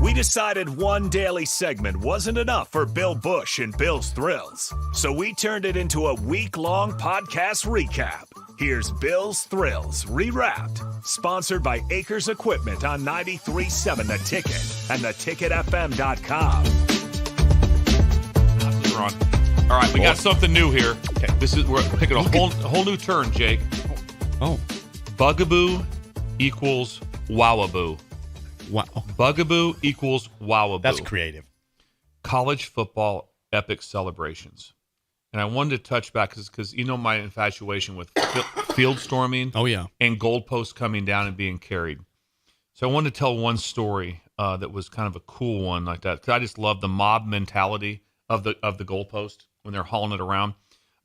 We decided one daily segment wasn't enough for Bill Bush and Bill's Thrills, so we turned it into a week-long podcast recap. Here's Bill's Thrills Rewrapped, sponsored by Acres Equipment on 93.7 The Ticket and theticketfm.com. All right, we got something new here. Okay, we're picking a whole new turn, Jake. Oh, Bugaboo equals wowaboo. wow. Bugaboo equals wowaboo. That's creative. College football epic celebrations. And I wanted to touch back because you know my infatuation with field storming. Oh, yeah. And goalposts coming down and being carried. So I wanted to tell one story that was kind of a cool one like that because I just love the mob mentality of the goalpost when they're hauling it around.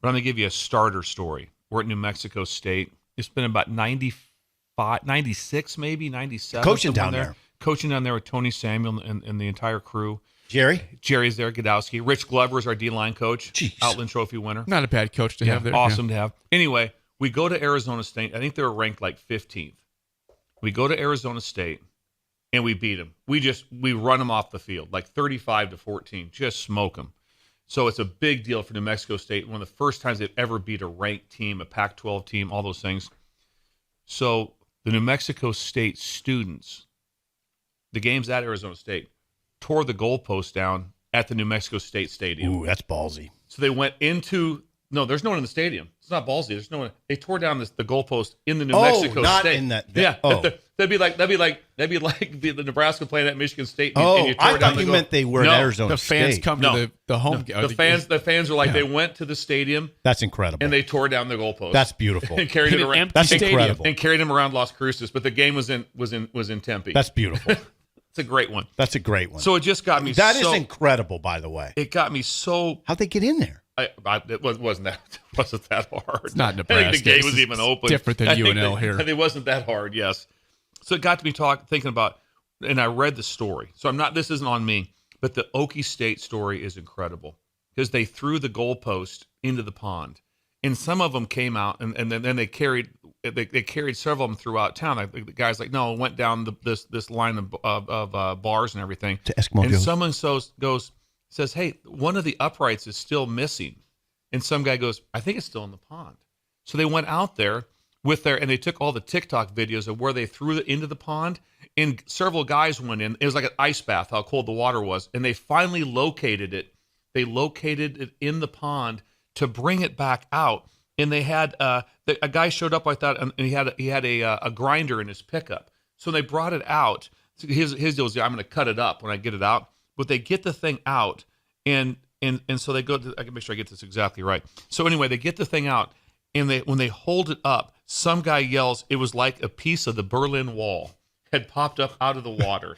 But I'm going to give you a starter story. We're at New Mexico State. It's been about 95, 96 maybe, 97. Coaching down there. Coaching down there with Tony Samuel and the entire crew. Jerry's there, Godowski. Rich Glover is our D-line coach. Jeez. Outland Trophy winner. Not a bad coach to have there. Awesome to have. Anyway, we go to Arizona State. I think they were ranked like 15th. We go to Arizona State, and we beat them. We run them off the field, like 35-14. Just smoke them. So it's a big deal for New Mexico State. One of the first times they've ever beat a ranked team, a Pac-12 team, all those things. So the New Mexico State students, the game's at Arizona State, tore the goalpost down at the New Mexico State Stadium. Ooh, that's ballsy. So they went into no. There's no one in the stadium. It's not ballsy. There's no one. They tore down the goalpost in the New Mexico not State. in that. Yeah. Oh, That'd be like the Nebraska playing at Michigan State. And, oh and you tore I down thought the you goal. meant they were in No, Arizona The fans State. come No. to the home game. The fans are like Yeah. they went to the stadium That's incredible. and they tore down the goalpost. That's beautiful. and carried In it an around. empty That's stadium. incredible. And carried him around Las Cruces, but the game was in Tempe. That's beautiful. It's a great one. That's a great one. So it just got me. That is so, incredible, by the way. It got me so. How'd they get in there? It wasn't that hard. It's not I think Nebraska. the gate This was is even open. different than I think UNL here. It wasn't that hard. Yes. So it got to me thinking about, and I read the story. So I'm not. This isn't on me, but the Okie State story is incredible because they threw the goalpost into the pond, and some of them came out, and then they carried several of them throughout town. The guy's like, no, it went down this line of bars and everything. To Eskimo and Joe. someone says, hey, one of the uprights is still missing. And some guy goes, I think it's still in the pond. So they went out there and they took all the TikTok videos of where they threw it into the pond. And several guys went in. It was like an ice bath, how cold the water was. And they finally located it. They located it in the pond to bring it back out. And they had a guy showed up like that, and he had a grinder in his pickup. So they brought it out. So his deal was, I'm going to cut it up when I get it out. But they get the thing out, and so they go to, I can make sure I get this exactly right. So anyway, they get the thing out, and when they hold it up, some guy yells, it was like a piece of the Berlin Wall had popped up out of the water.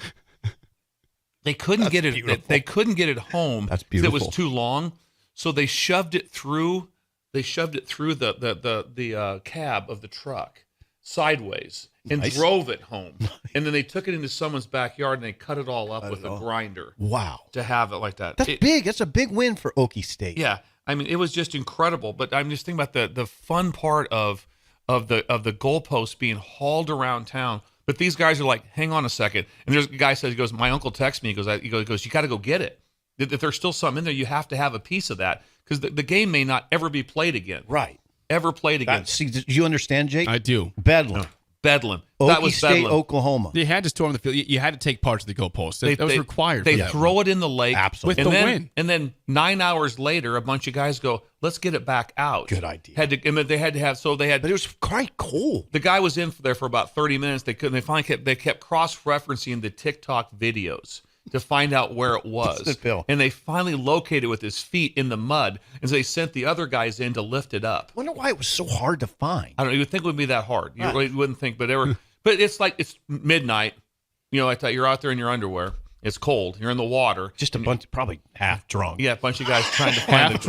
They couldn't get it. Beautiful. They couldn't get it home. That's 'cause beautiful. It was too long, so they shoved it through. They shoved it through the cab of the truck sideways and Nice. drove it home. And then they took it into someone's backyard and they cut it all up with a all. grinder Wow. to have it like that. That's big. That's a big win for Okie State. Yeah, I mean, it was just incredible. But I'm just thinking about the fun part of the goalposts being hauled around town. But these guys are like, hang on a second. And there's a guy says, he goes, my uncle texts me. He goes, you got to go get it. If there's still something in there, you have to have a piece of that because the game may not ever be played again. Right. Ever played again. See, do you understand, Jake? I do. Bedlam. Bedlam. Okie That was State, Bedlam. Oklahoma. You had to storm the field. You had to take parts of the goalpost. That was required. They for that. throw it in the lake. Absolutely. With and the then, win. And then 9 hours later, a bunch of guys go, let's get it back out. Good idea. They had to have, so they had, But it was quite cool. the guy was in there for about 30 minutes. They finally kept cross-referencing the TikTok videos to find out where it was. Doesn't it, Phil? And they finally located it with his feet in the mud. And so they sent the other guys in to lift it up. I wonder why it was so hard to find. I don't know. You would think it would be that hard. You Right. really wouldn't think, but but it's like it's midnight. You know, I thought you're out there in your underwear. It's cold. You're in the water. Just a bunch, probably half drunk. Yeah, a bunch of guys trying to find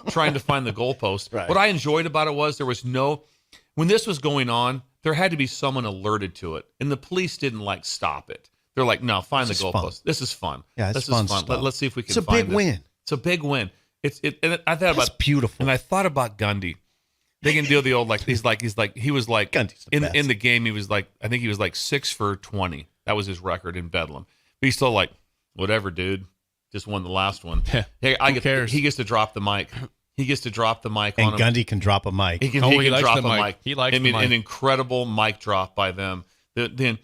trying to find the goalpost. Right. What I enjoyed about it was there was when this was going on, there had to be someone alerted to it, and the police didn't stop it. They're like, no, find the This is goalpost. fun. This is fun. Yeah, this it's fun is fun. stuff. Let's see if we can. It's a find big this. win. It's a big win. And I thought That's about beautiful. and I thought about Gundy. They can do the old he was like Gundy's the best. in the game he was I think he was 6 for 20. That was his record in Bedlam. But he's still whatever, dude. Just won the last one. Hey, He gets to drop the mic. He gets to drop the mic And on him. Gundy can drop a mic. He can likes drop the a mic. mic. He likes I mean, the mic. an incredible mic drop by them. But can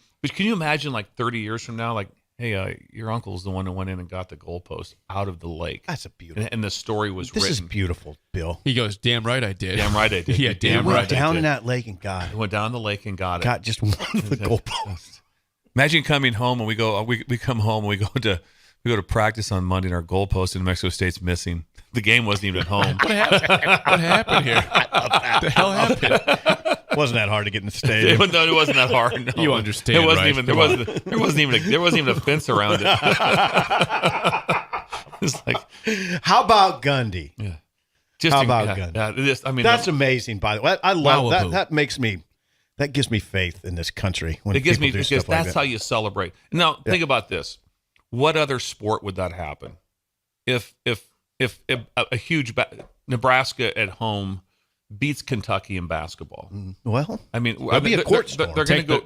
you imagine like 30 years from now, like, hey, your uncle's the one who went in and got the goalpost out of the lake. That's a beautiful. And the story was This is written. beautiful, Bill. He goes, damn right I did. Damn right I did. Yeah, damn He right. went down did. in that lake and got He it. went down the lake and got it. Got just one of the goalposts. Imagine coming home and we come home and we go to practice on Monday and our goalpost in New Mexico State's missing. The game wasn't even at home. What happened here? What the hell happened? Wasn't that hard to get in the stadium? No, it wasn't that hard. No. You understand, It wasn't right? even. There wasn't even a fence around it. It's like, How about Gundy? just How about Gundy? That's amazing, by the way. I love that. Wowaboo. That gives me faith in this country when It gives people me do because stuff like that's that. how you celebrate. Now think about this: what other sport would that happen? If a huge Nebraska at home beats Kentucky in basketball. Well, I mean, There'll be a court storm. They're going to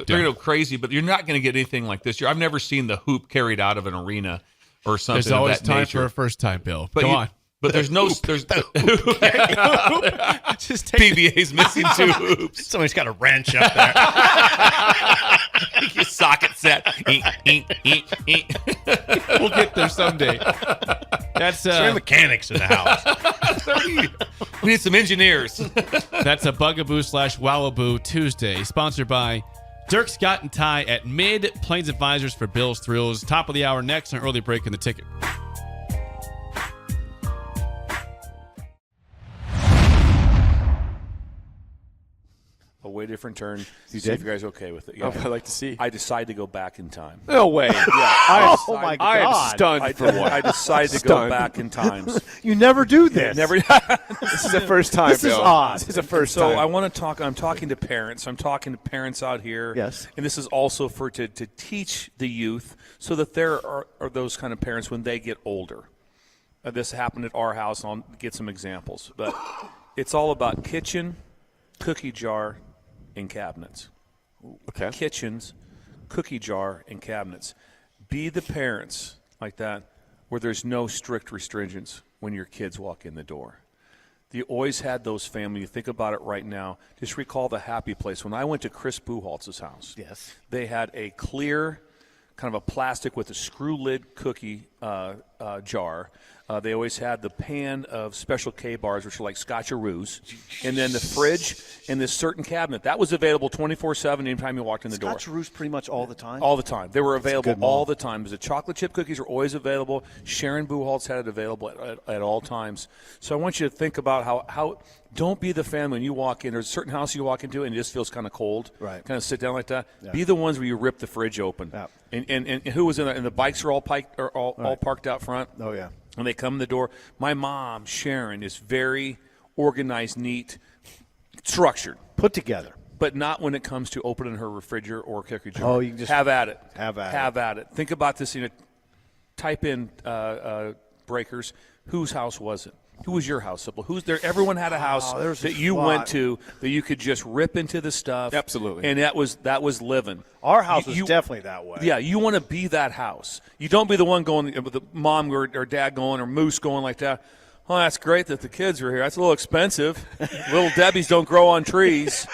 down. go crazy, but you're not going to get anything like this. I've never seen the hoop carried out of an arena or something. There's always of that time nature. for a first time, Bill. But Go you- on. But there's no Just take PBA's missing 2 hoops. somebody's got a wrench up there. Your socket set. We'll get there someday. That's Some mechanics in the house. We need some engineers. That's a Bugaboo / Wowaboo Tuesday, sponsored by Dirk Scott and Ty at Mid Plains Advisors for Bill's Thrills. Top of the hour next, an early break in the ticket. A way different turn. You See did? if you guys are okay with it. Oh, I'd like to see. I decided to go back in time. No way. I Oh, my I God. am I stunned for what? I decided to go Stunned. back in times. You never do this. Never. This is the first time, This is Bill. odd. This is the first So time. I want to talk. I'm talking to parents. I'm talking to parents out here. Yes. And this is also to teach the youth so that there are those kind of parents when they get older. This happened at our house, and I'll get some examples. But it's all about kitchen, cookie jar, and cabinets. Okay. Kitchens, cookie jar, and cabinets. Be the parents like that where there's no strict restrictions when your kids walk in the door. You always had those family. You think about it right now. Just recall the happy place. When I went to Chris Buchholz's house, Yes. they had a clear kind of a plastic with a screw lid cookie jar. They always had the pan of Special K bars, which are like Scotcheroos, and then the fridge and this certain cabinet. That was available 24/7 anytime you walked in the door. Scotcheroos pretty much all the time. All the time. They were available good mom. all the time. The chocolate chip cookies are always available. Sharon Buchholz had it available at all times. So I want you to think about how don't be the family when you walk in. There's a certain house you walk into and it just feels kind of cold. Right. Kind of sit down like that. Yeah. Be the ones where you rip the fridge open. Yeah. And who was in there? And the bikes are all parked out front. Oh, yeah. And they come in the door. My mom, Sharon, is very organized, neat, structured. Put together. But not when it comes to opening her refrigerator or cookie jar. Oh, you can just have at it. have at it. Have at it. Think about this. Type in breakers. Whose house was it? Who was your house, Sybil? Who's there? Everyone had a house there's that a you lot. went to that you could just rip into the stuff. Absolutely. And that was living. Our house was You- definitely that way. Yeah, you want to be that house. You don't be the one going with the mom or dad going or Moose going like that. Oh, that's great that the kids are here. That's a little expensive. Little Debbie's don't grow on trees.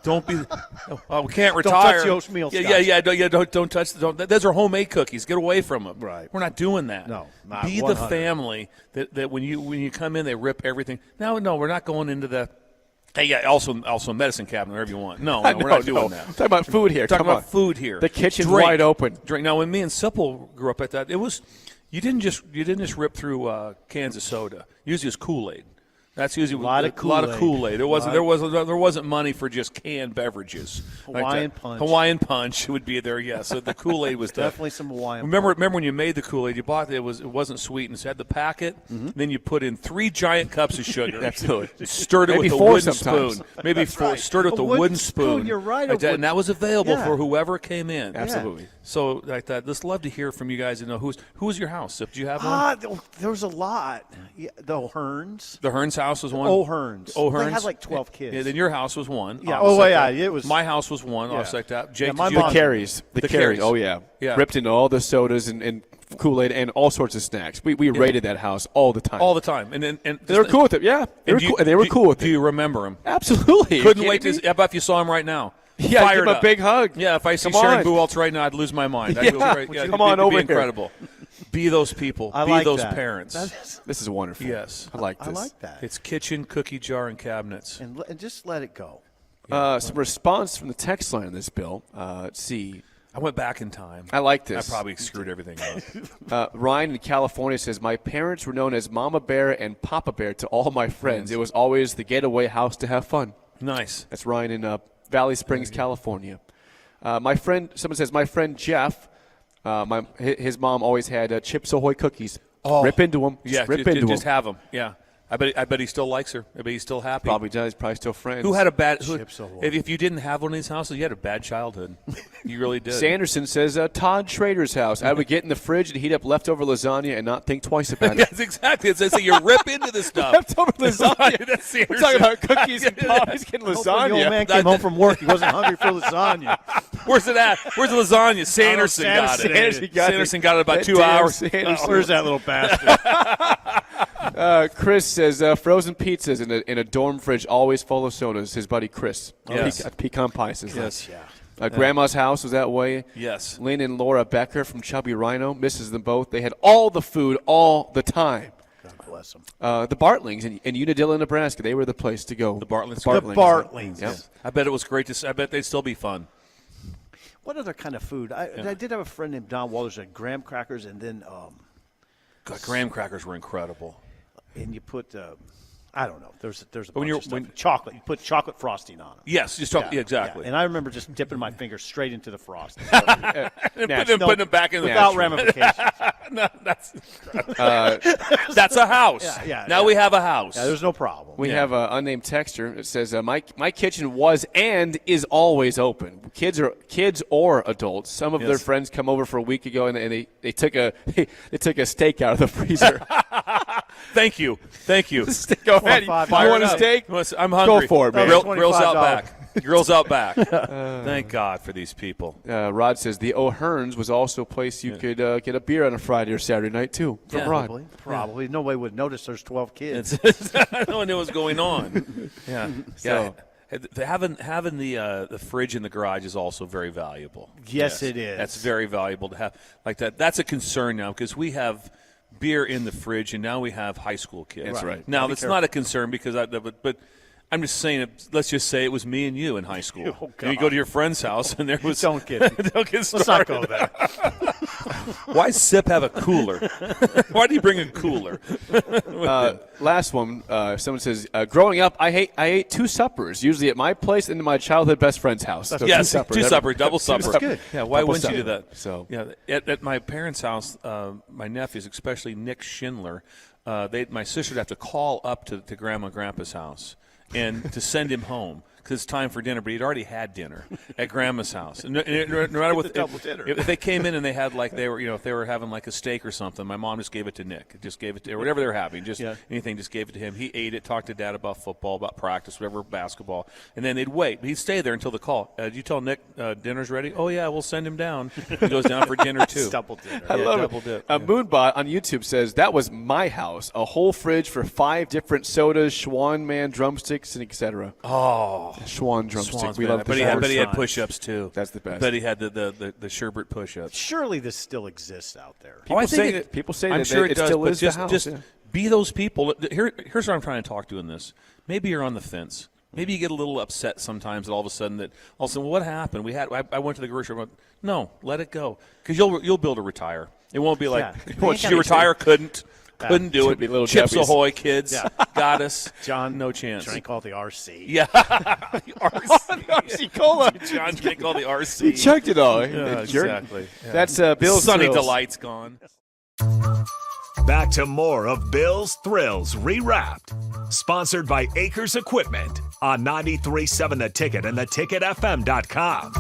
Don't be. We can't retire. touch the oatmeal Don't touch. Those are homemade cookies. Get away from them. Right. We're not doing that. No, not Be 100. the family that when you come in, they rip everything. No, we're not going into the. Hey, yeah. Also a medicine cabinet, wherever you want. No, we're not doing that. I'm talking about food here. We're talking Come about on. food here. The kitchen's Drink. wide open. Drink. Now, when me and Sipple grew up at that, it was you didn't just rip through cans of soda. Usually it's Kool-Aid. That's usually A lot of Kool-Aid. There wasn't money for just canned beverages. Hawaiian that. Punch. Hawaiian Punch would be there. Yeah, so the Kool-Aid was Definitely some Hawaiian Remember when you made the Kool-Aid, you bought it wasn't sweet, and it had the packet. Then you put in 3 giant cups of sugar. Absolutely. Stirred it Maybe with a 4 wooden sometimes. spoon. Maybe 4. Stirred it with A a wooden wooden spoon, spoon. you're right, Like a that, wood- and that was available Yeah. for whoever came in. Absolutely. So like that, just love to hear from you guys and know who was your house. Did you have one? There was a lot. Yeah, the Hearns. The Hearns house was one? O'Hearns. O'Hearns. They had like 12 kids. Yeah, then your house was one. Yeah. Obviously, Oh, yeah, like that. it was- My house was one. Yeah. Obviously like that. Jake, Yeah, my did you- mom- Carries. The The carries. Carries. Oh, yeah. Yeah. Ripped into all the sodas and Kool-Aid and all sorts of snacks. We raided that house all the time. all the time. And they were cool with it. Yeah. They were cool. They were cool with Do it. you remember him? Absolutely. Couldn't wait to. How about if you saw him right now? Yeah, Fired give him a up. big hug. Yeah, if I see Come Sharon on. Buwaltz right now, I'd lose my mind. I'd Yeah. go great. Yeah, Come it'd on be, over it'd be here. incredible. Be those people. I be like those that. parents. This is wonderful. Yes. I like this. I like that. It's kitchen, cookie jar, and cabinets. And just let it go. Some response from the text line on this, Bill. Let's see. I went back in time. I like I this. probably screwed everything up. Ryan in California says, my parents were known as Mama Bear and Papa Bear to all my friends. It was always the getaway house to have fun. Nice. That's Ryan in Valley Springs, California. Someone says, my friend Jeff, his mom always had Chips Ahoy cookies. Rip into them. Yeah, Rip into just them. have them. Yeah. I bet he still likes her. I bet he's still happy. Probably does. Probably still friends. Who had a bad? Chips Ahoy. If you didn't have one of these houses, you had a bad childhood. You really did. Sanderson says, Todd Schrader's house. I would get in the fridge and heat up leftover lasagna and not think twice about it. Yes, exactly. It's so you rip into this stuff. Leftover lasagna. That's We're Sanderson. talking about cookies and pop. He's getting When the old lasagna. man came home from work, he wasn't hungry for lasagna. Where's it at? Where's the lasagna? Sanderson got it. Sanderson got it about 2 hours. Where's that little bastard? Chris says frozen pizzas in a dorm fridge, always full of sodas. His buddy Chris. Yes. Pecan pie says Yes. that. Grandma's house was that way. Yes. Lynn and Laura Becker from Chubby Rhino misses them both. They had all the food all the time. God bless him. The Bartlings in Unadilla, Nebraska, they were the place to go. The Bartlings. The Bartlings. Yep. I bet it was great to see. I bet they'd still be fun. What other kind of food? I did have a friend named Don Walters that had graham crackers, and then God, graham crackers were incredible. and you put I don't know. There's a when bunch you're- of stuff. when- Chocolate. You put chocolate frosting on them. Yes, just talk, yeah, exactly. Yeah. And I remember just dipping my finger straight into the frosting And putting them back in the without ramifications. No, that's a house. Now we have a house. Yeah, there's no problem. We have an unnamed texter. It says, my kitchen was and is always open. Kids or adults. Some of their friends come over for a week ago, and they took a they took a steak out of the freezer. Thank you. Go ahead. You Fire want it a up. steak? I'm hungry. for it, man. Grills out $25. back. Grills out back. Thank God for these people. Rod says the O'Hearns was also a place you could get a beer on a Friday or Saturday night too. From Yeah. Rod. Probably. Nobody would notice there's 12 kids. No one knew what was going on. Yeah. So- Having the fridge in the garage is also very valuable. Yes, it is. That's very valuable to have like that. That's a concern now because we have beer in the fridge and now we have high school kids. That's right. Now that's not a concern because but I'm just saying. Let's just say it was me and you in high school. Oh, and you go to your friend's house and there was Don't get me. Don't get Let's not started. go there. Why does Sip have a cooler? Why do you bring a cooler? Last one. Someone says, growing up, I ate two suppers, usually at my place and in my childhood best friend's house. So Yes, two two supper, double supper. good. Yeah, why Double wouldn't you do supper. that? So- yeah, at my parents' house, my nephews, especially Nick Schindler, my sister would have to call up to Grandma and Grandpa's house and to send him home because it's time for dinner. But he'd already had dinner at Grandma's house. And no matter what, double dinner. if they came in and they had if they were having like a steak or something, my mom just gave it to Nick. Just gave it to whatever they were having. Just anything, just gave it to him. He ate it, talked to Dad about football, about practice, whatever, basketball, and then they'd wait. He'd stay there until the call. Did you tell Nick dinner's ready? Oh yeah, we'll send him down. He goes down for dinner too. Double dinner. I love double it. dip. Moonbot on YouTube says, that was my house. A whole fridge for 5 different sodas, Schwan Man drumsticks, and etc. Oh, Schwan drumstick. We man. love But he had push-ups too. That's the best. But he had the sherbet push-ups. Surely this still exists out there. People say I'm that sure it does, still but is just, the house. just yeah. be those people. Here's what I'm trying to talk to in this. Maybe you're on the fence. Maybe you get a little upset sometimes that all of a sudden, well, what happened? I went to the grocery store. No, let it go. Because you'll be able to retire. It won't be like, Yeah. once you retire, couldn't do Should be it. little Chips Jeffries. Ahoy, kids. Yeah. Got us. John, no chance. Drink all the RC. Yeah. RC Cola. John drank all the He RC. chugged it all. Yeah, Jerk. exactly. Yeah. That's Bill's Sunny Thrills. Delight's gone. Back to more of Bill's Thrills Rewrapped. Sponsored by Acres Equipment on 93.7 The Ticket and theticketfm.com.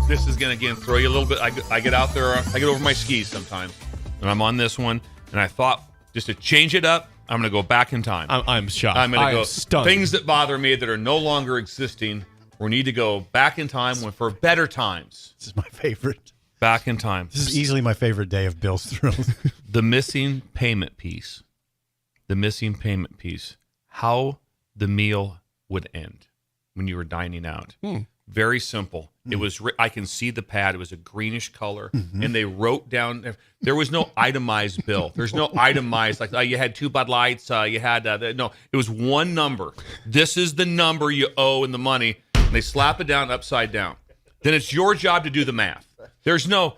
This is gonna again throw you a little bit. I get out there. I get over my skis sometimes, and I'm on this one, and I thought just to change it up, I'm going to go back in time. I'm shocked. I'm going to go am stunned. things that bother me that are no longer existing. We need to go back in time for better times. This is my favorite. Back in time. This is easily my favorite day of Bill's Thrills. The missing payment piece. The missing payment piece. How the meal would end when you were dining out. Very simple. It was. I can see the pad. It was a greenish color, and they wrote down. There was no itemized bill. There's no itemized like you had 2 Bud Lights. You had no. It was one number. This is the number you owe in the money. And they slap it down upside down. Then it's your job to do the math. There's no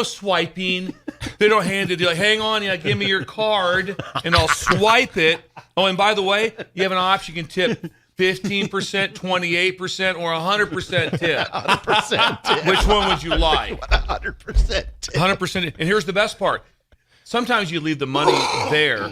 swiping. They don't hand it. They're like, hang on, give me your card, and I'll swipe it. Oh, and by the way, you have an option. You can tip 15%, 28%, or 100% tip. 100% tip. Which one would you like? 100% tip. 100%. And here's the best part. Sometimes you leave the money there,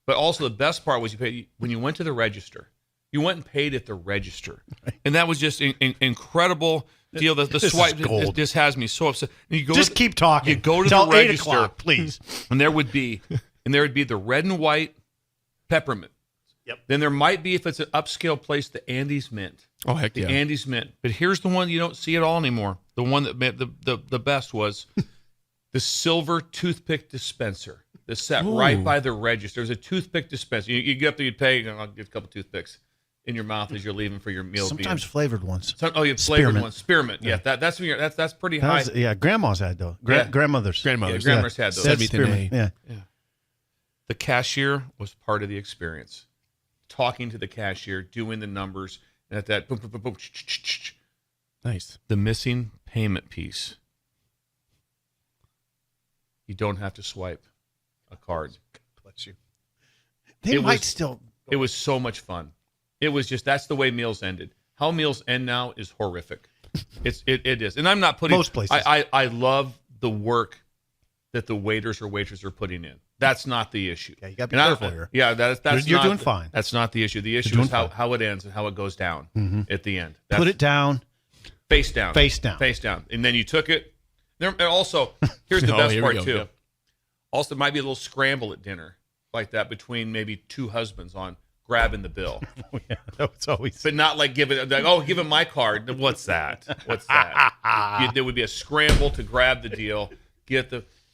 but also the best part was you pay when you went to the register. You went and paid at the register, and that was just incredible deal. The This is swipe gold. this has me so upset. And you go Just keep talking. You go to Till the 8 register, o'clock, please. and there would be the red and white peppermint. Yep. Then there might be, if it's an upscale place, the Andes Mint. Oh, heck The yeah. Andes Mint. But here's the one you don't see at all anymore. The one that made the best was the silver toothpick dispenser. That's set right by the register. There's a toothpick dispenser. You get up there, you pay, I'll get a couple toothpicks in your mouth as you're leaving for your meal. Sometimes flavored ones. You have flavored Spearmint. ones. Spearmint. Yeah, that's pretty high. Grandma's had though. Yeah. Grandmother's. Grandmother's. Yeah, grandma's had those. That's 70th spearmint. and Yeah. The cashier was part of the experience. Talking to the cashier, doing the numbers, and at that boom, boom, boom, boom, Nice. the missing payment piece. You don't have to swipe a card. Bless you. They It might was- still. It was so much fun. It was just that's the way meals ended. How meals end now is horrific. It is, and I'm not putting Most places. I love the work that the waiters or waitresses are putting in. That's not the issue. Yeah, you gotta be And careful here. Yeah, that's You're not doing the- fine. That's not the issue. The issue doing is how, fine. how it ends and how it goes down at the end. That's Put it down. face down. Face down. Face down. And then you took it. And also, here's the Oh, best here we part go. too. Yep. Also, there might be a little scramble at dinner like that between maybe 2 husbands on grabbing the bill. Yeah, that's always. But not like give him my card. What's that? What's that? There would be a scramble to grab the deal,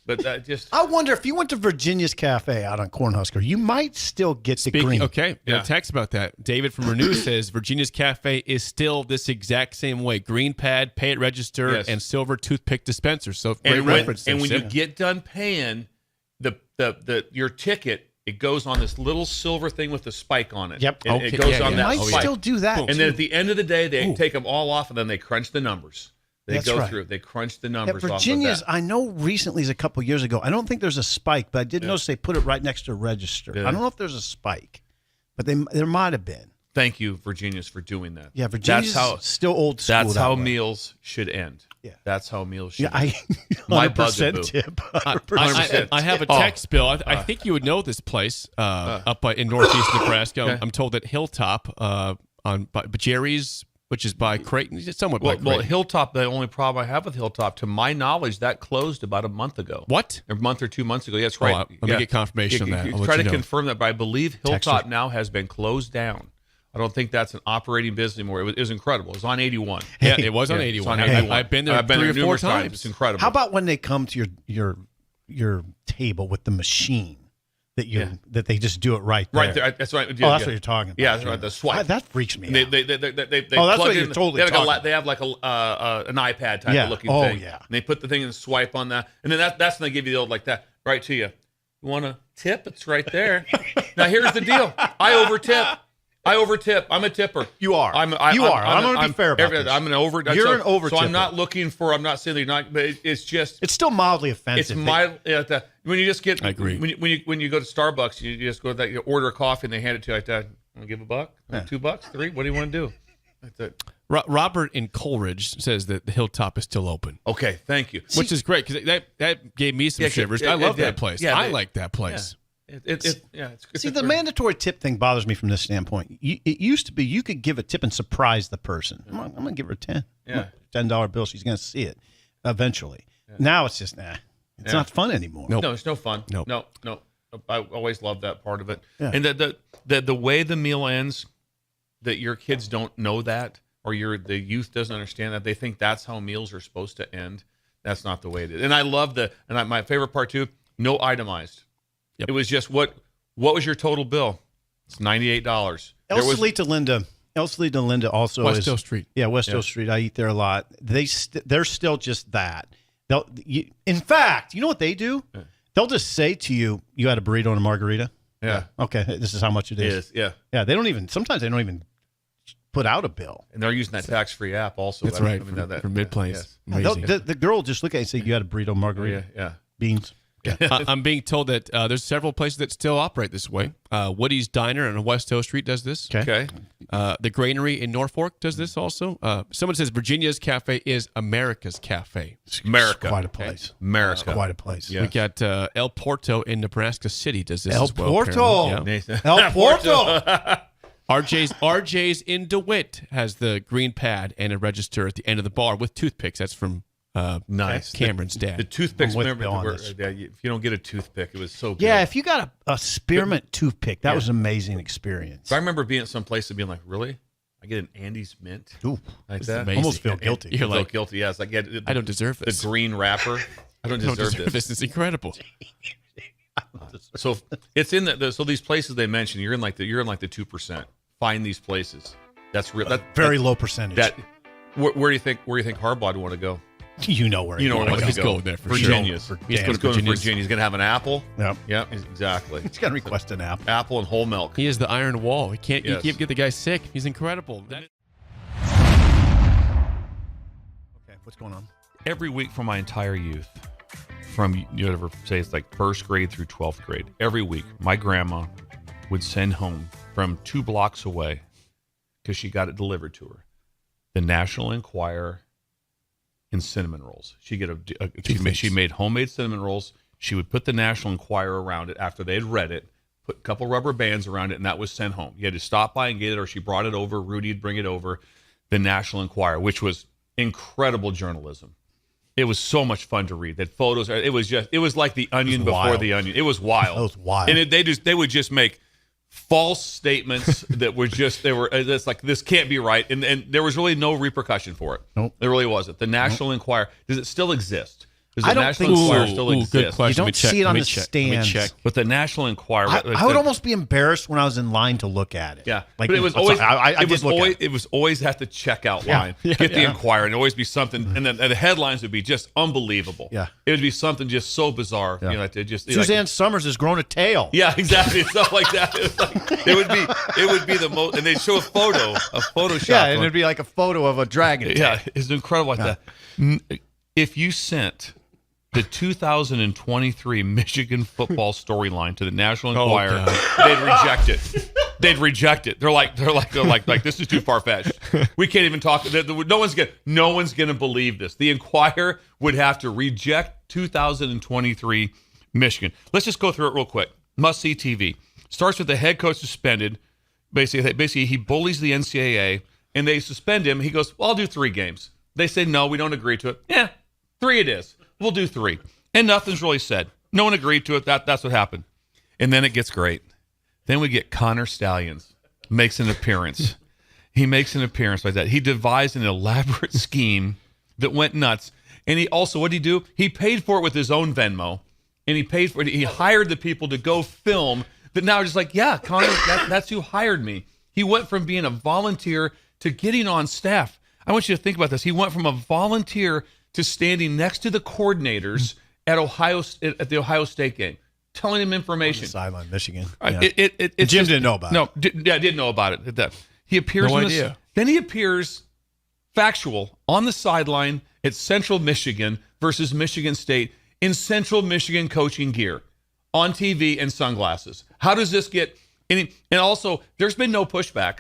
but that just I wonder if you went to Virginia's Cafe out on Cornhusker, you might still get the green. Okay, got Yeah. a text about that. David from Renew says Virginia's Cafe is still this exact same way: green pad, pay at register, Yes. and silver toothpick dispenser. So great and when, reference. and when there, you get done paying the your ticket, it goes on this little silver thing with the spike on it. Yep. And Okay, it goes yeah, on yeah. that might spike. still do that. And then at the end of the day, they take them all off, and then they crunch the numbers. They That's go right. through. They crunch the At numbers off Virginia's, of that. I know recently is a couple years ago. I don't think there's a spike, but I did notice they put it right next to a register. Yeah. I don't know if there's a spike, but there might have been. Thank you, Virginia's, for doing that. Yeah, Virginia's still old school. That's that how way. meals should end. Yeah. That's how meals should Yeah, end. I My 100% bugaboo. tip. 100%. I have a Oh. text, Bill. I think you would know this place up in northeast Nebraska. Okay. I'm told that Hilltop by Jerry's, which is by Creighton, it's somewhat by Well, Creighton. Hilltop, the only problem I have with Hilltop, to my knowledge, that closed about a month ago. What? A month or 2 months ago. Yeah, that's Oh, right. let me get confirmation on that. I'll let Try you to know. confirm that, but I believe Text Hilltop us. now has been closed down. I don't think that's an operating business anymore. It was incredible. It was on 81. Yeah, it was on Yeah, 81. it's on 81. I've been there I've been 3 or there 4 numerous times. It's incredible. How about when they come to your table with the machine that they just do it right there? right there? That's right. Oh, that's what you're talking about. Yeah, that's right. The swipe. That freaks me They out. they Oh, that's plug what in, you're totally they have, talking they have like an iPad type Yeah. of looking Oh, thing. yeah. And they put the thing and swipe on that, and then that's when they give you the old like that right to you. You want a tip? It's right there. Now here's the deal. I overtip. I'm a tipper. You are. I'm I'm gonna be fair about this. I'm an over. You're an over So I'm tipper. not looking for. I'm not saying that you're not. But it's just. It's still mildly It's offensive. mild. When you just get. I agree. When you go to Starbucks, you just go to that. You order a coffee and they hand it to you like that. Want to give $1? $2? $3? What do you want to do? Like that. Robert in Coleridge says that the Hilltop is still open, Okay, thank you. which is great because that gave me some Yeah, shivers. yeah, I love yeah, that place. yeah, I they- like that place. It's See, the mandatory tip thing bothers me from this standpoint. It used to be you could give a tip and surprise the person. I'm going to give her 10. Yeah. $10 bill. She's going to see it eventually. Now it's just, it's not fun anymore. Nope. No, it's no fun. Nope. No. I always love that part of it. Yeah. And the way the meal ends, that your kids don't know that, or the youth doesn't understand that. They think that's how meals are supposed to end. That's not the way it is. And I love my favorite part too, no itemized. Yep. It was just what was your total bill? It's $98. Elsley to Linda also West is Hill Street. Yeah, West Hill Street. I eat there a lot. They're still just that. In fact, you know what they do? Yeah. They'll just say to you, "You had a burrito and a margarita." Yeah. Okay, this is how much it is. Yeah. Yeah, sometimes they don't even put out a bill. And they're using that tax-free app also. That's right, for Mid-Plains. Yes. Amazing. The girl will just look at it and say, "You had a burrito, margarita, Yeah. beans." I'm being told that there's several places that still operate this way. Woody's Diner on West Hill Street does this. Okay. The Granary in Norfolk does this also. Someone says Virginia's Cafe is America's Cafe. America. It's quite a place. America. It's quite a place. Yeah. We got El Porto in Nebraska City does this El as well. Porto. apparently. Yeah. El Porto. RJ's in DeWitt has the green pad and a register at the end of the bar with toothpicks. That's from Nice. Cameron's dad. The toothpicks, I'm with remember, Bill on were- this. if you don't get a toothpick, it was so good. Yeah, if you got a spearmint toothpick, that was an amazing experience. So I remember being at some place and being like, really? I get an Andy's Mint? Ooh, Like This is that? amazing. almost feel guilty. You're I feel like, guilty. Yeah, it's like, I don't deserve this. the green wrapper. I don't I don't deserve deserve this. this. It's incredible. So it's in so these places they mentioned, you're in like the 2%. Find these places. That's real. Very low percentage. Where do you think Harbaugh would want to go? You know where. You know where He's to go. going there for Virginia's. sure. He's damn. going to go to Virginia's. Virginia. He's going to have an apple. Yep. Yeah, exactly. He's got to request an app. Apple and whole milk. He is the iron wall. You Yes. can't get the guy sick. He's incredible. Okay, what's going on? Every week for my entire youth, from you ever say it's like first grade through 12th grade, every week my grandma would send home from 2 blocks away, because she got it delivered to her, the National Enquirer and cinnamon rolls. She made homemade cinnamon rolls. She would put the National Enquirer around it after they had read it, put a couple rubber bands around it, and that was sent home. You had to stop by and get it, or she brought it over. Rudy'd bring it over. The National Enquirer, which was incredible journalism. It was so much fun to read. That photos. It was like the Onion before wild. the Onion. It was wild. That was wild. And they would just make false statements that were just it's like, this can't be right, and there was really no repercussion for it. Nope. There really wasn't. The National Enquirer, does it still exist? Does the I don't National think so. Enquirer still Good exist? question. You don't Let me check. see it on Let me the check. Let me stands. check. But the National Enquirer, I would almost be embarrassed when I was in line to look at it. yeah, like but it was I'm always sorry, I it did was look always at it. it was always at the checkout Yeah. line. Yeah. Get the Yeah. Enquirer, and it'd always be something, and then the headlines would be just unbelievable. Yeah. it would be something just so bizarre. Yeah. You know, like they just Suzanne Summers has grown a tail. Yeah, exactly. Stuff like that. It would be the most, and they'd show a Photoshop. Yeah, and it'd be like a photo of a dragon. Yeah, it's incredible like that. If you sent the 2023 Michigan football storyline to the National Enquirer, they'd reject it. They'd reject it. They're like this is too far fetched. We can't even talk. No one's gonna believe this. The Enquirer would have to reject 2023 Michigan. Let's just go through it real quick. Must see TV. Starts with the head coach suspended. Basically, he bullies the NCAA, and they suspend him. He goes, well, I'll do 3 games. They say, no, we don't agree to it. Yeah, 3 it is. We'll do 3. And nothing's really said. No one agreed to it. That's what happened. And then it gets great. Then we get Connor Stallions makes an appearance. He makes an appearance like that. He devised an elaborate scheme that went nuts. And he also, what did he do? He paid for it with his own Venmo. And he paid for it. He hired the people to go film that now just like, yeah, Connor, that's who hired me. He went from being a volunteer to getting on staff. I want you to think about this. He went from a volunteer to standing next to the coordinators at the Ohio State game, telling him information. Sideline, Michigan. Yeah. Jim didn't know about it. No, I didn't know about it. He appears. No idea. Then he appears factual on the sideline at Central Michigan versus Michigan State in Central Michigan coaching gear, on TV and sunglasses. How does this get? And also, there's been no pushback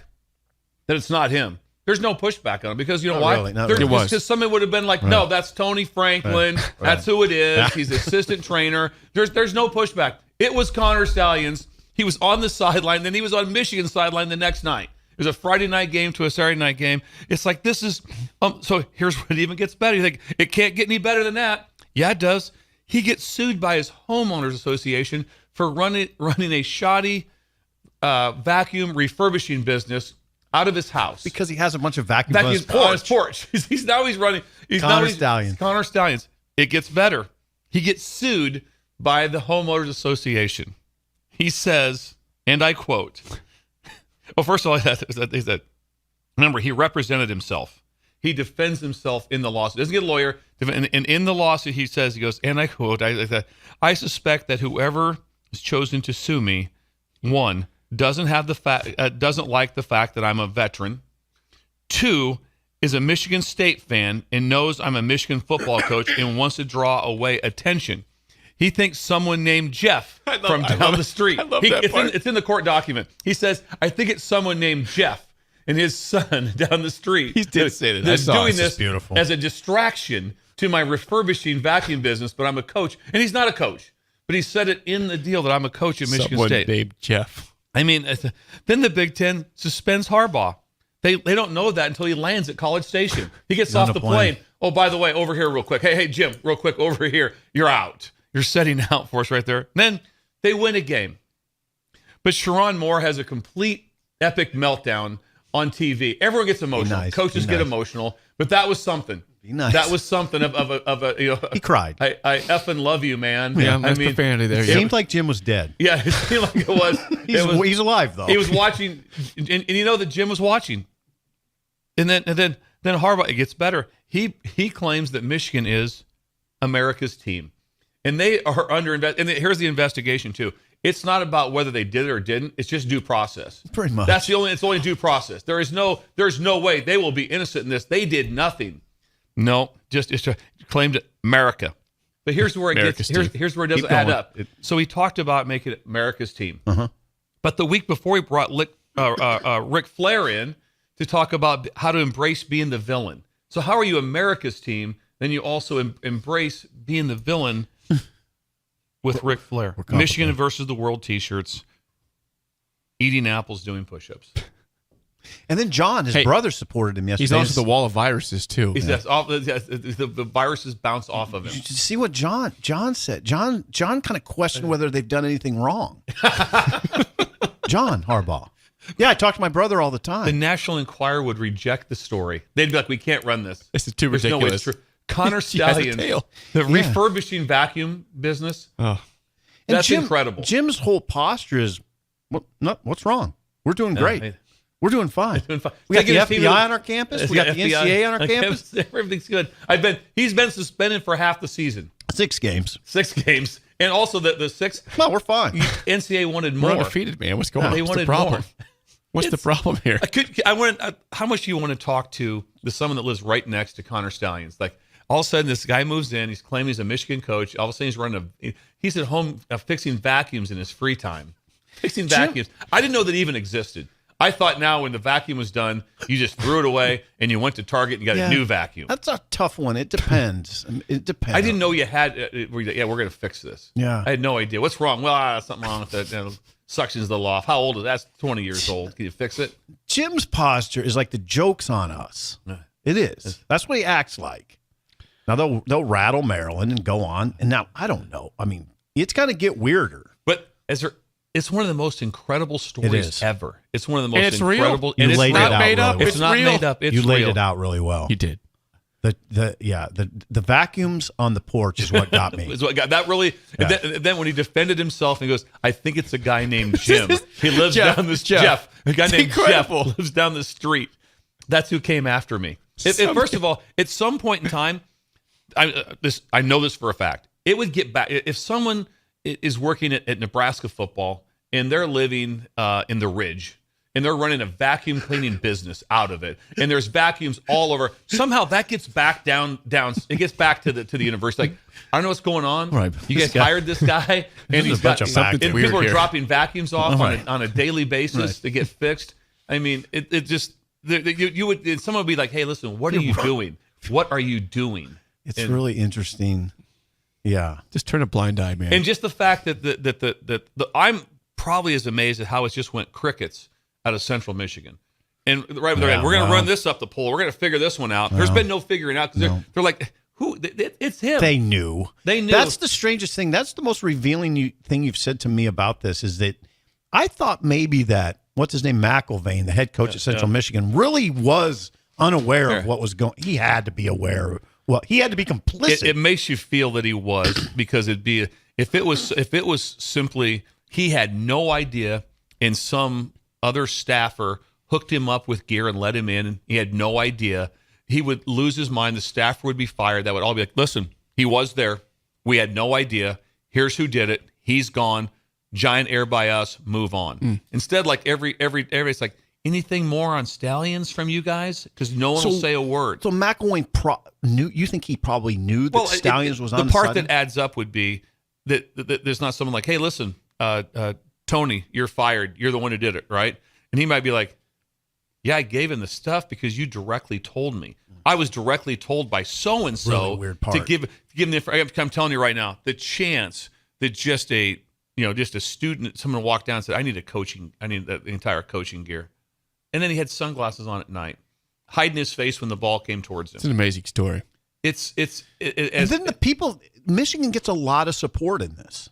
that it's not him. There's no pushback on him because you know Not why? really, not really. It was. Because somebody would have been like, no, that's Tony Franklin. Right. That's who it is. He's assistant trainer. There's no pushback. It was Connor Stallions. He was on the sideline. Then he was on Michigan's sideline the next night. It was a Friday night game to a Saturday night game. It's like, this is so here's what it even gets better. You think it can't get any better than that? Yeah, it does. He gets sued by his homeowners association for running a shoddy vacuum refurbishing business out of his house. Because he has a bunch of vacuums On his porch. He's running. Connor Stallions. It gets better. He gets sued by the Homeowners Association. He says, and I quote, well, first of all, he said, remember, he represented himself. He defends himself in the lawsuit. Doesn't get a lawyer. And in the lawsuit, he goes, and I quote, I suspect that whoever is chosen to sue me, one, doesn't like the fact that I'm a veteran. Two, is a Michigan State fan and knows I'm a Michigan football coach and wants to draw away attention. He thinks someone named Jeff from down the street. It's in the court document. He says, I think it's someone named Jeff and his son down the street. He did say that. That's doing this beautiful. as a distraction to my refurbishing vacuum business, but I'm a coach. And he's not a coach, but he said it in the deal that I'm a coach at Michigan Someone State. named Jeff. I mean, then the Big Ten suspends Harbaugh. They don't know that until he lands at College Station. He gets off the plane. Oh, by the way, over here real quick. Hey, Jim, real quick, over here. You're out. You're setting out for us right there. Then they win a game. But Sherrone Moore has a complete epic meltdown on TV. Everyone gets emotional. Coaches get emotional. But that was something. That was something of a he cried. I effing love you, man. Yeah, that's the profanity there. It seemed like Jim was dead. Yeah, it seemed like it was. He's alive though. He was watching, and you know that Jim was watching. And then Harbaugh, it gets better. He claims that Michigan is America's team, and they are under invest. And here's the investigation too. It's not about whether they did it or didn't. It's just due process. Pretty much. It's only due process. There's no way they will be innocent in this. They did nothing. No, it's claimed America. But here's where it gets. Here's where it doesn't add up. So he talked about making it America's team. But the week before, he brought Ric Flair in to talk about how to embrace being the villain. So how are you America's team? Then you also embrace being the villain with Ric Flair. Michigan versus the world T-shirts. Eating apples, doing push-ups. And then John, his brother, supported him yesterday. He's also the wall of viruses too. The viruses bounce off of him. Did you see what John said? John kind of questioned whether they've done anything wrong. John Harbaugh. Yeah, I talk to my brother all the time. The National Enquirer would reject the story. They'd be like, we can't run this. This is too There's ridiculous. No way it's true. Connor Stallions, the refurbishing vacuum business. Oh. That's incredible. Jim's whole posture is, what's wrong? We're doing great. We're doing fine. We got the FBI on our campus. We got the NCAA on our campus. Everything's good. He's been suspended for half the season. 6 games. 6 games. And also the 6. No, we're fine. NCAA wanted more. We're undefeated, man. What's going on? They What's wanted the problem? more. What's the problem here? How much do you want to talk to someone that lives right next to Connor Stallions? Like, all of a sudden, this guy moves in. He's claiming he's a Michigan coach. All of a sudden, he's at home fixing vacuums in his free time. Fixing vacuums. I didn't know that even existed. I thought now when the vacuum was done, you just threw it away and you went to Target and got a new vacuum. That's a tough one. It depends. It depends. I didn't know you had. We're going to fix this. Yeah. I had no idea. What's wrong? Well, something wrong with it. Suctions the loft. How old is that? That's 20 years old. Can you fix it? Jim's posture is like the joke's on us. It is. That's what he acts like. Now they'll rattle Maryland and go on. And now I don't know. I mean, it's going to get weirder. But it's one of the most incredible stories ever. It's one of the most it's incredible. Real. And laid not it out made up. really It's not real. made up. It's you laid real. it out really well. You did. The vacuums on the porch is what got me. Is what got that really. Yeah. And then when he defended himself, he goes, "I think it's a guy named Jim. He lives Jeff. down this Jeff. A guy named incredible. Jeff lives down the street. That's who came after me. First of all, at some point in time, I know this for a fact. It would get back if someone is working at Nebraska football and they're living in the Ridge. And they're running a vacuum cleaning business out of it, and there's vacuums all over. Somehow that gets back down. It gets back to the university. Like, I don't know what's going on. Right. You guys hired this guy, and he's got something and weird people are here. dropping vacuums off on a daily basis Right. to get fixed. I mean, it just you would someone would be like, "Hey, listen, what are you doing? What are you doing?" It's really interesting. Yeah. Just turn a blind eye, man. And just the fact that I'm probably as amazed at how it just went crickets out of Central Michigan. And we're going to run this up the pole. We're going to figure this one out. There's been no figuring out because they're like, It's him. They knew. They knew. That's the strangest thing. That's the most revealing thing you've said to me about this is that I thought maybe that, what's his name, McIlvain, the head coach at Central Michigan, really was unaware of what was going. He had to be aware. Well, he had to be complicit. It makes you feel that he was, because if it was simply he had no idea and some other staffer hooked him up with gear and let him in, and he had no idea, he would lose his mind. The staffer would be fired. That would all be like, listen, he was there. We had no idea. Here's who did it. He's gone. Giant error by us. Move on. Instead, like everybody's like, anything more on Stallions from you guys? Because no one will say a word. So McIlvain knew. You think he probably knew that Stallions was on the part sudden? that adds up would be that there's not someone like, hey, listen, Tony, you're fired. You're the one who did it, right? And he might be like, yeah, I gave him the stuff because you directly told me. I was directly told by so and so to give him the. I'm telling you right now, the chance that just a student, someone walked down and said, I need the entire coaching gear, and then he had sunglasses on at night, hiding his face when the ball came towards him. It's an amazing story. And then the people, Michigan gets a lot of support in this.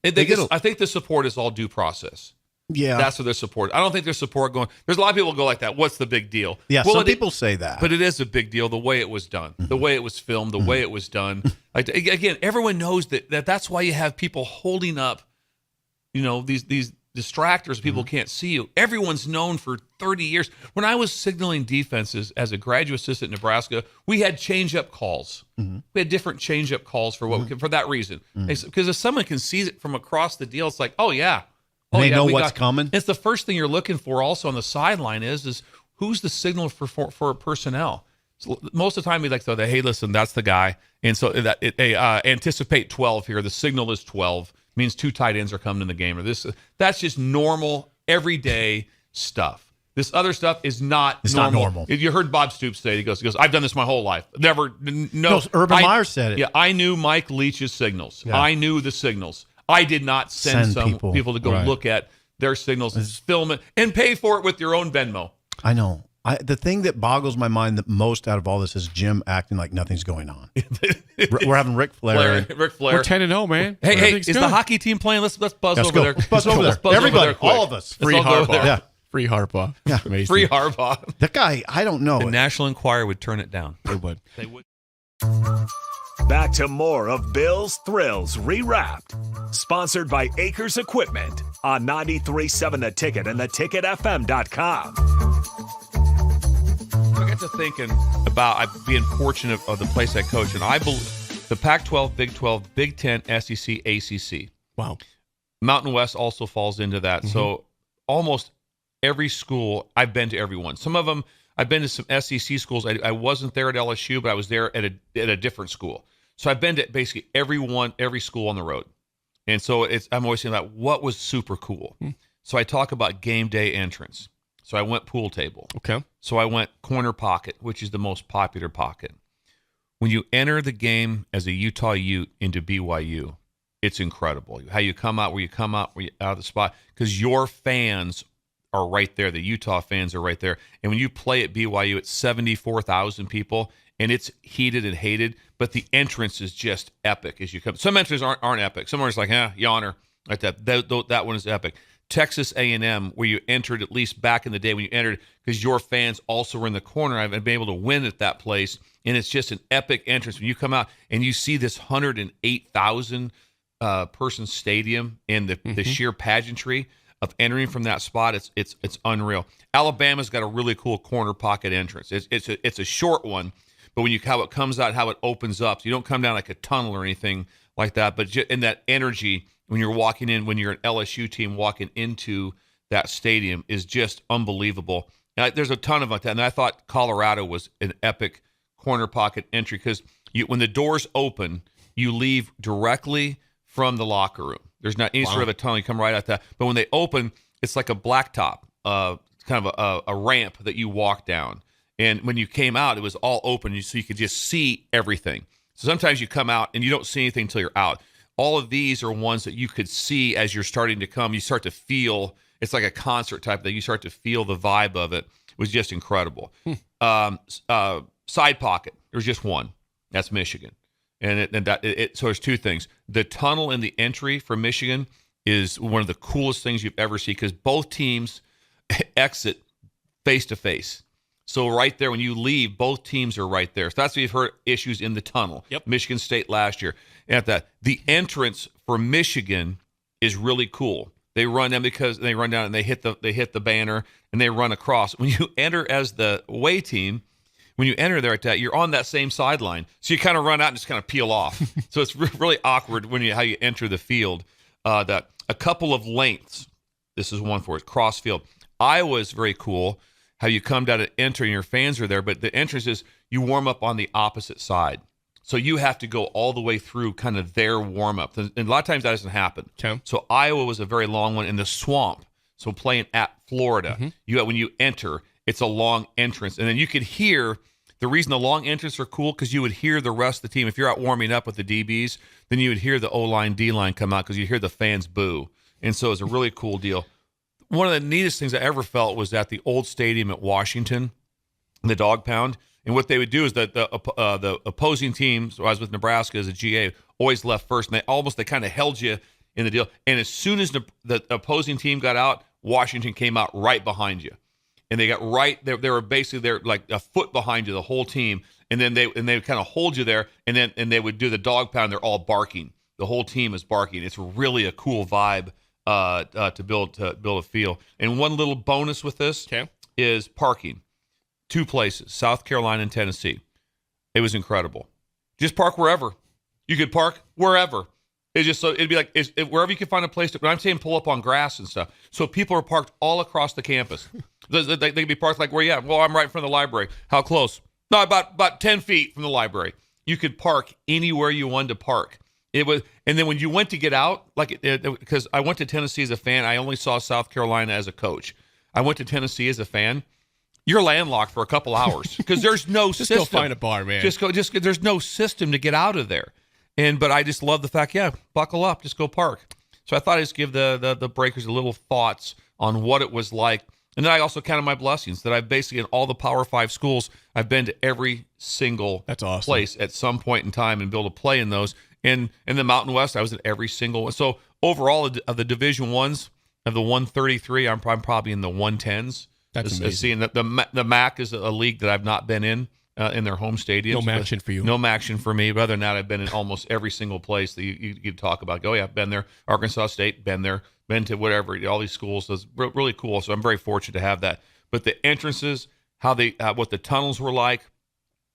I think the support is all due process. Yeah. That's what their support. I don't think their support going. There's a lot of people who go like that. What's the big deal? Yeah, some people say that. But it is a big deal the way it was done, the way it was filmed, the way it was done. Like, again, everyone knows that's why you have people holding up, these distractors. People can't see you. Everyone's known for 30 years. When I was signaling defenses as a graduate assistant in Nebraska, we had change-up calls. We had different change-up calls for that reason. Because if someone can see it from across the deal, it's like, oh, yeah. They know what's coming. It's the first thing you're looking for also on the sideline is who's the signal for personnel. So most of the time we like to say, hey, listen, that's the guy. And so anticipate 12 here. The signal is 12. Means 2 tight ends are coming in the game. That's just normal, everyday stuff. This other stuff is not It's normal. not normal. You heard Bob Stoops say, he goes, I've done this my whole life. Urban Meyer said it. Yeah, I knew Mike Leach's signals. Yeah. I knew the signals. I did not send some people to go look at their signals and film it and pay for it with your own Venmo. I know. The thing that boggles my mind the most out of all this is Jim acting like nothing's going on. We're having Ric Flair. Ric Flair. We're 10-0, man. Hey, is the hockey team playing? Let's buzz over go. there. Let's buzz over there. Buzz Everybody, over there quick. all of us. Free Let's all go Harbaugh. there. Yeah. Free Harbaugh. Yeah. Amazing. Free Harbaugh. That guy, I don't know. The National Enquirer would turn it down. They would. They would. Back to more of Bill's Thrills Rewrapped. Sponsored by Acres Equipment on 93.7 The Ticket and theticketfm.com. I got to thinking about being fortunate of the place I coach, and I believe the Pac-12, Big 12, Big 10, SEC, ACC. Wow. Mountain West also falls into that. So almost every school, I've been to every one. Some of them, I've been to some SEC schools. I wasn't there at LSU, but I was there at a different school. So I've been to basically every school on the road. And so I'm always saying that what was super cool. So I talk about game day entrance. So I went pool table. Okay. So I went corner pocket, which is the most popular pocket. When you enter the game as a Utah Ute into BYU, it's incredible. How you come out, where you out of the spot, because your fans are right there. The Utah fans are right there. And when you play at BYU, it's 74,000 people, and it's heated and hated, but the entrance is just epic as you come. Some entrances aren't epic. Some are just like, yawner, like that. That one is epic. Texas A&M, where you entered, at least back in the day when you entered, because your fans also were in the corner. I've been able to win at that place, and it's just an epic entrance. When you come out and you see this 108,000 person stadium and the sheer pageantry of entering from that spot, it's unreal. Alabama's got a really cool corner pocket entrance. It's a short one, but when how it comes out, how it opens up, so you don't come down like a tunnel or anything like that. But in that energy, when you're walking in, when you're an LSU team walking into that stadium, is just unbelievable. And there's a ton of that. And I thought Colorado was an epic corner pocket entry because when the doors open, you leave directly from the locker room. There's not any sort of a tunnel. You come right at that. But when they open, it's like a blacktop, kind of a ramp that you walk down. And when you came out, it was all open, so you could just see everything. So sometimes you come out and you don't see anything until you're out. All of these are ones that you could see as you're starting to come. You start to feel, it's like a concert type thing. You start to feel the vibe of it. It was just incredible. Side pocket, there's just one. That's Michigan. So there's two things. The tunnel and the entry for Michigan is one of the coolest things you've ever seen because both teams exit face to face. So right there, when you leave, both teams are right there. So that's why you've heard issues in the tunnel. Yep. Michigan State last year. And the entrance for Michigan is really cool. They run them because they run down and they hit the banner and they run across. When you enter as the away team, when you enter there at that, you're on that same sideline. So you kind of run out and just kind of peel off. So it's really awkward how you enter the field. That a couple of lengths. This is one for it. Cross field. Iowa is very cool. How you come down to enter and your fans are there, but the entrance is you warm up on the opposite side. So you have to go all the way through kind of their warm up. And a lot of times that doesn't happen. Okay. So Iowa was a very long one in the swamp. So playing at Florida, when you enter, it's a long entrance. And then you could hear the reason the long entrance are cool because you would hear the rest of the team. If you're out warming up with the DBs, then you would hear the O-line, D-line come out because you hear the fans boo. And so it's a really cool deal. One of the neatest things I ever felt was at the old stadium at Washington, the Dog Pound. And what they would do is that the opposing team, so I was with Nebraska as a GA, always left first. And they kind of held you in the deal. And as soon as the opposing team got out, Washington came out right behind you. And they got right there. They were basically there like a foot behind you, the whole team. And then they would kind of hold you there. And they would do the Dog Pound. They're all barking. The whole team is barking. It's really a cool vibe to build a feel. And one little bonus with this is parking. 2 places, South Carolina and Tennessee. It was incredible. Just park wherever. You could park wherever. It'd be like wherever you can find a place to. But I'm saying pull up on grass and stuff. So people are parked all across the campus. they could be parked like where you at? Well, I'm right in front of the library. How close? No, about 10 feet from the library. You could park anywhere you wanted to park. It was, and then when you went to get out, because I went to Tennessee as a fan, I only saw South Carolina as a coach. I went to Tennessee as a fan. You're landlocked for a couple hours because there's no system. Just go find a bar, man. There's no system to get out of there. But I just love the fact, buckle up, just go park. So I thought I'd just give the Breakers a little thoughts on what it was like. And then I also counted my blessings that I've basically in all the Power 5 schools, I've been to every single place at some point in time and be able to play in those. In the Mountain West, I was at every single one. So overall, of the Division Ones, of the 133, I'm probably in the 110s. That's amazing. Seeing that the MAC is a league that I've not been in their home stadiums. No action for you. No action for me. But other than that, I've been in almost every single place that you talk about. I've been there. Arkansas State, been there. Been to whatever, all these schools. So it's really cool. So I'm very fortunate to have that. But the entrances, what the tunnels were like,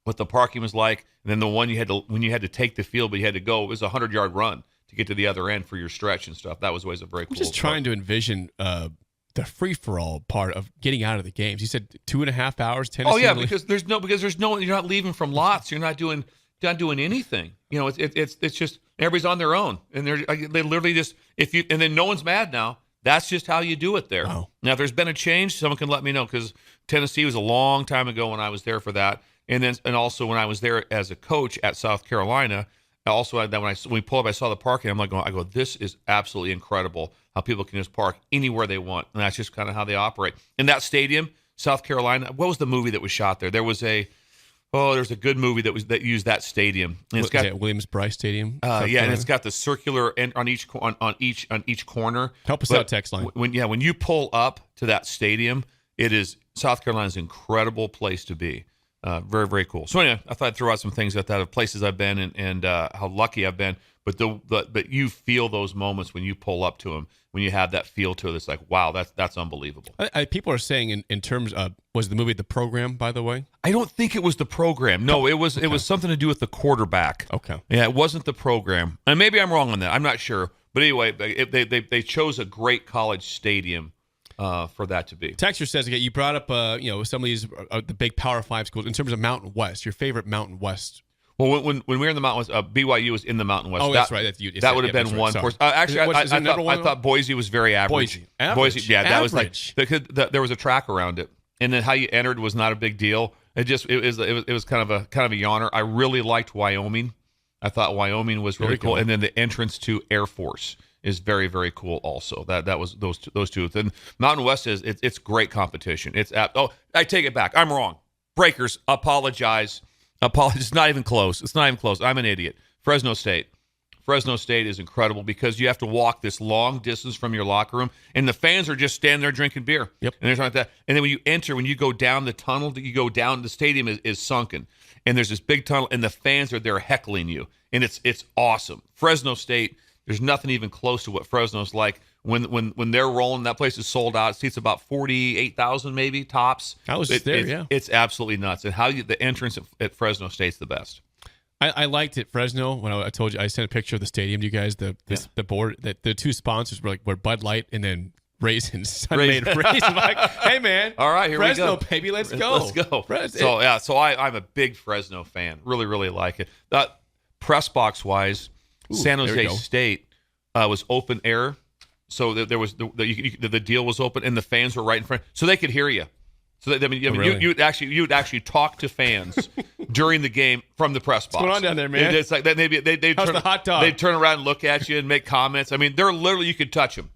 what the parking was like, and then the one when you had to take the field, but you had to go, it was a 100-yard run to get to the other end for your stretch and stuff. That was always a very cool. I'm just trying to envision the free-for-all part of getting out of the games. You said 2.5 hours, Tennessee. Oh yeah, because there's no you're not leaving from lots. You're not doing anything. It's just everybody's on their own, and they literally just and then no one's mad now. That's just how you do it there. Wow. Now, if there's been a change, someone can let me know because Tennessee was a long time ago when I was there for that, and also when I was there as a coach at South Carolina. Also, when we pull up, I saw the parking. I'm like, this is absolutely incredible how people can just park anywhere they want, and that's just kind of how they operate. In that stadium, South Carolina, what was the movie that was shot there? There's a good movie that used that stadium. And it's got Williams-Brice Stadium. And it's got the circular end on each corner. Help us out, text line. When you pull up to that stadium, it is South Carolina's an incredible place to be. Very, very cool. So anyway, I thought I'd throw out some things like that of places I've been and how lucky I've been. But you feel those moments when you pull up to them, when you have that feel to it. It's like, wow, that's unbelievable. People are saying in terms of, was the movie The Program, by the way? I don't think it was The Program. No, it was something to do with the quarterback. Okay. Yeah, it wasn't The Program. And maybe I'm wrong on that. I'm not sure. But anyway, they chose a great college stadium for that to be. Texter says, again, you brought up some of these the big Power 5 schools in terms of Mountain West. Your favorite Mountain West. Well, when we were in the Mountain West, BYU was in the Mountain West. Oh, that's right. That would have been one. Right. Actually, I thought Boise was very average. Boise, yeah, that was like there was a track around it, and then how you entered was not a big deal. It was kind of a yawner. I really liked Wyoming. I thought Wyoming was really cool, and then the entrance to Air Force is very, very cool also. That was those two. Then Mountain West it's great competition. I take it back. I'm wrong. Breakers, apologize. It's not even close. It's not even close. I'm an idiot. Fresno State. Fresno State is incredible because you have to walk this long distance from your locker room, and the fans are just standing there drinking beer. Yep. And there's like that. And then when you go down the tunnel, that you go down, the stadium is sunken, and there's this big tunnel, and the fans are there heckling you, and it's awesome. Fresno State, there's nothing even close to what Fresno's like. When they're rolling, that place is sold out. It seats about 48,000 maybe tops. I was there, yeah. It's absolutely nuts. And the entrance at Fresno State's the best. I liked it, Fresno. When I told you, I sent a picture of the stadium to you guys. The board, the two sponsors were Bud Light and then Raisins. Sun-made Raisins. I'm like, hey man, all right, here Fresno, we go, baby, let's go. So I'm a big Fresno fan. Really, really like it. Press box wise, San Jose State was open air, so there was the deal was open, and the fans were right in front, so they could hear you. So really? you would actually talk to fans during the game from the press box. What's going on down there, man? It's like that. Maybe they How's turn the hot dog? They turn around and look at you and make comments. I mean, they're literally, you could touch them.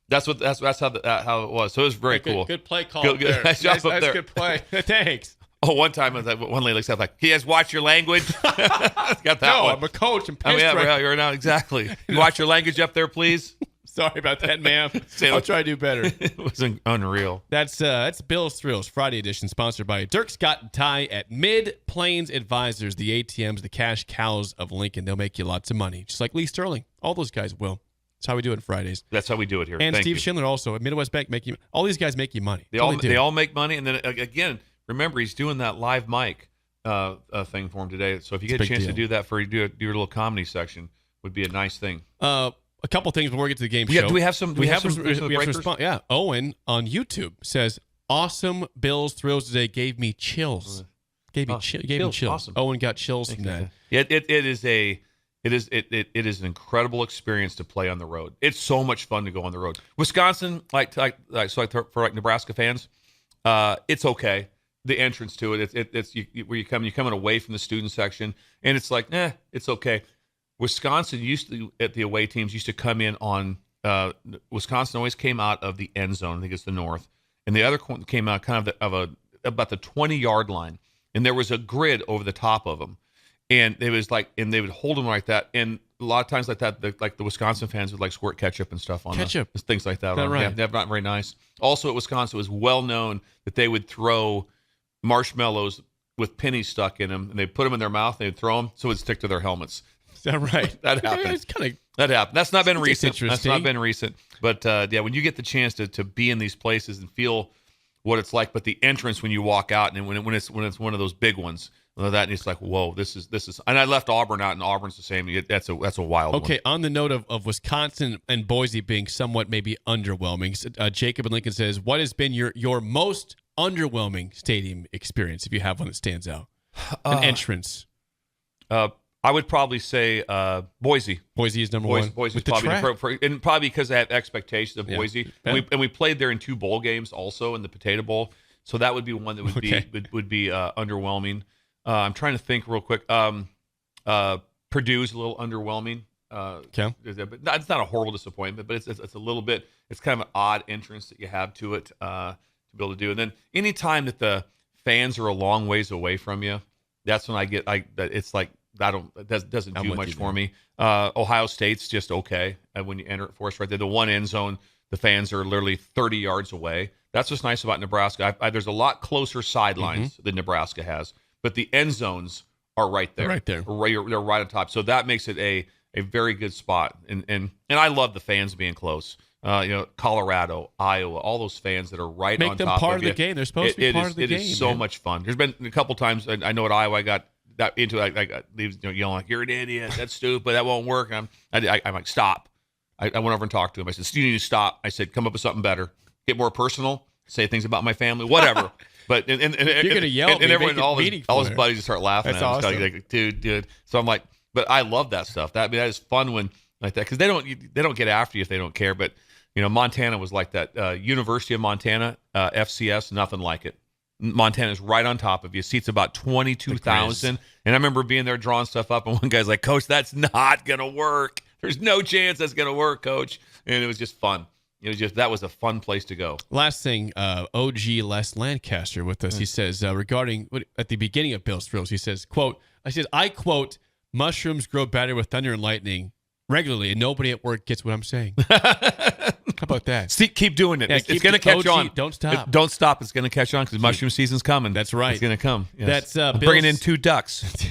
That's how it was. So it was very cool. Good play call. Good, there. nice job up there. Good play. Thanks. Oh, one time one lady said, like, "He has watch your language." Got that no, one. I'm a coach. I'm pissed. I mean, you're not exactly. You watch your language up there, please. Sorry about that, ma'am. I'll try to do better. It was unreal. That's Bill's Thrills Friday edition, sponsored by Dirk Scott and Ty at Mid Plains Advisors, the ATMs, the cash cows of Lincoln. They'll make you lots of money, just like Lee Sterling. All those guys will. That's how we do it Fridays. That's how we do it here. And Thank Steve you. Schindler also at Midwest Bank. All these guys make you money. They all make money, and then again, remember he's doing that live mic thing for him today. So if you get a chance to do that do your little comedy section, would be a nice thing. A couple things before we get to the game show. Do we have some? We have some response. Yeah, Owen on YouTube says, "Awesome Bills Thrills today gave me chills. Gave me chills. Awesome. Owen got chills from that. Yeah, it is an incredible experience to play on the road. It's so much fun to go on the road. Wisconsin, for Nebraska fans, it's okay. The entrance to it, it's where you're coming away from the student section, and it's like, it's okay. Wisconsin at the away teams used to come in on Wisconsin always came out of the end zone. I think it's the north, and the other came out kind of about the 20-yard line, and there was a grid over the top of them, and it was like, and they would hold them like that, and a lot of times like that, the Wisconsin fans would like squirt ketchup and stuff on things like that. Right. Yeah, they're not very nice. Also at Wisconsin, it was well known that they would throw marshmallows with pennies stuck in them, and they'd put them in their mouth, and they'd throw them so it would stick to their helmets. Is that right? That happened. Yeah, it's kind of that happened. That's not been recent. interesting. That's not been recent. But when you get the chance to be in these places and feel what it's like, but the entrance when you walk out and when it's one of those big ones, that and it's like, whoa, this is. And I left Auburn out, and Auburn's the same. That's a wild one. Okay, on the note of Wisconsin and Boise being somewhat maybe underwhelming, Jacob in Lincoln says, "What has been your most underwhelming stadium experience, if you have one that stands out? An entrance." I would probably say Boise. Boise is number one. Boise is With probably and probably because I have expectations of Boise. Yeah. And we played there in 2 bowl games also in the Potato Bowl. So that would be one that would be underwhelming. I'm trying to think real quick. Purdue's a little underwhelming. Okay. But it's not a horrible disappointment, but it's a little bit. It's kind of an odd entrance that you have to it to be able to do. And then anytime that the fans are a long ways away from you, that's when it's like. That doesn't do much for me. Ohio State's just okay when you enter it for us right there. The one end zone, the fans are literally 30 yards away. That's what's nice about Nebraska. There's a lot closer sidelines than Nebraska has, but the end zones are right there. Right there. They're right on top. So that makes it a very good spot. And I love the fans being close. Colorado, Iowa, all those fans that are right on top of you. Make them part of the game. They're supposed to be part of the game. It is so much fun. There's been a couple times, I know at Iowa I got that into yelling like, "You're an idiot, that's stupid, that won't work." I'm like, stop. I went over and talked to him. I said, "You need to stop." I said, "Come up with something better. Get more personal. Say things about my family, whatever." But and you're gonna yell, and everyone, all his buddies just start laughing. That's at him. awesome. Like, dude. So I'm like, but I love that stuff. That is fun when like that because they don't get after you if they don't care. But Montana was like that. University of Montana, FCS, nothing like it. Montana's right on top of you. Seats about 22,000. And I remember being there drawing stuff up, and one guy's like, "Coach, that's not going to work. There's no chance that's going to work, Coach." And it was just fun. that was a fun place to go. Last thing, OG Les Lancaster with us. He says regarding at the beginning of Bill's Thrills, he says, I quote, mushrooms grow better with thunder and lightning regularly, and nobody at work gets what I'm saying. How about that? See, keep doing it. Yeah, it's going to catch OG, on. Don't stop. Don't stop. It's going to catch on because mushroom season's coming. That's right. It's going to come. Yes. That's I'm bringing in Bill's- 2 ducks.